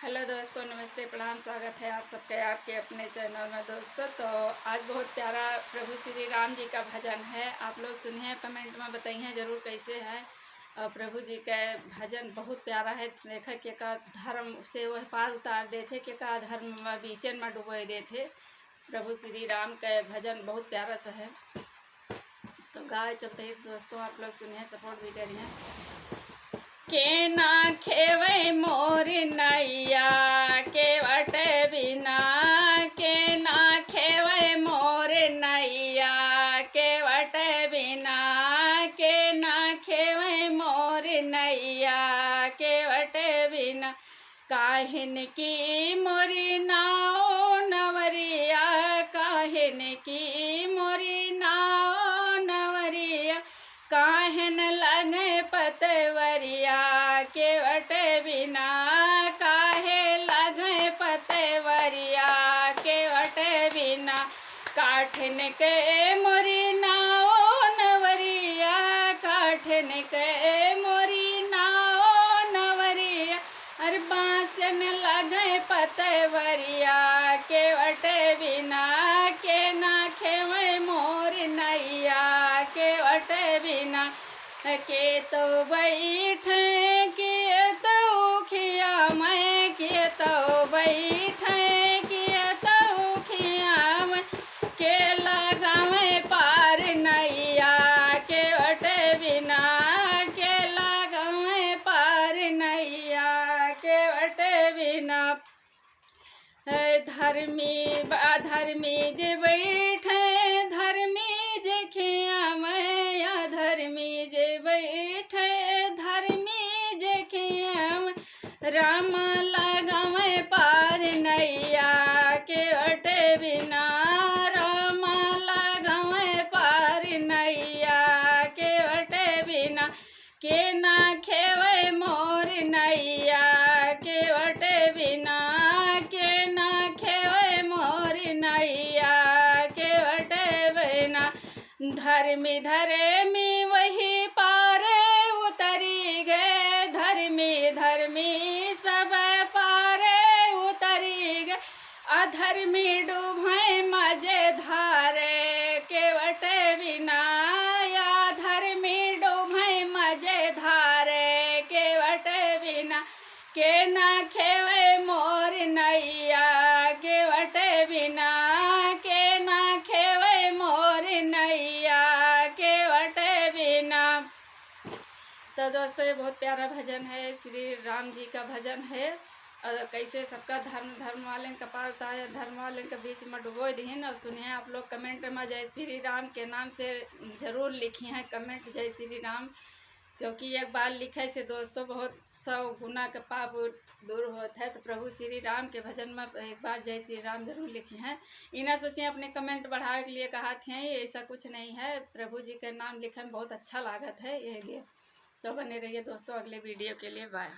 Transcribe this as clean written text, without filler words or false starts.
Hello दोस्तों, नमस्ते, प्रणाम, स्वागत है आप सबके आपके अपने चैनल में। दोस्तों तो आज बहुत प्यारा प्रभु श्री राम जी का भजन है। आप लोग सुनिए, कमेंट में बताइए ज़रूर कैसे है। और प्रभु जी का भजन बहुत प्यारा है। देखा कि का धर्म से वह पार उतार देते कि का धर्म में बीचन में डुबो देते। प्रभु श्री राम का भजन बहुत प्यारा सा है। तो गाय चलते ही दोस्तों आप लोग सुनिए, सपोर्ट भी करिए। के ना खेवे मोर नैया केवट बिना, के ना खेवे मोर नैया केवट बिना, के ना खेवे मोर नैया केवट बिना। काहिन की मोरी नाव नवरिया, काहिन की मोरी नाव नवरिया, काहन लगे पतवरिया केवट बिना, काहे लगे पतवरिया केवट बिना। काठन के मोरी नाव नवरिया, काठन के मोरी नाव नवरिया, अरे बांसन लगे पतवरिया केवट बिना, के ना खेवे मोर नैया केवट बिना। के तो बैठे के तो खिया मैं, के तो बैठे के तो खिया मैं, के लगावे पार नैया केवट बिना, के लगावे पार नैया केवट बिना। धर्मी अधर्मी जे बैठे धर्मी जे खिया मैं, या धर्मी जे बैठे धर्मी जे खिया मैं, राम लगावे पार नैया केवट बिना, राम लगावे पार नैया केवट बिना। के ना खेवे मोर नैया केवट बिना, के ना खेवे मोर नैया केवट बिना। धर्मी धर्मी वही पार उतरी गए, धर्मी धर्मी सब पार उतरी गए, अधर्मी डूबे मजे धारे केवट बिना, या धर्मी डूबे मजे धारे केवट बिना। के ना खेवे मोर नैया केवट बिना, के ना खेवे मोर नैया केवट बिना। तो दोस्तों ये बहुत प्यारा भजन है, श्री राम जी का भजन है। और कैसे सबका धर्म वाले कपार उतारे, धर्म वाले के बीच में डुबो दीन। और सुनिए आप लोग कमेंट में जय श्री राम के नाम से ज़रूर लिखिए हैं कमेंट, जय श्री राम, क्योंकि एक बार लिखे से दोस्तों बहुत 100 गुना का पाप दूर होता है। तो प्रभु श्री राम के भजन में एक बार जय श्री राम जरूर लिखे हैं। इन्हें सोचिए अपने कमेंट बढ़ाने के लिए कहा थे, ऐसा कुछ नहीं है, प्रभु जी का नाम लिखने में बहुत अच्छा लागत है, यही लिए। तो बने रहिए दोस्तों अगले वीडियो के लिए। बाय।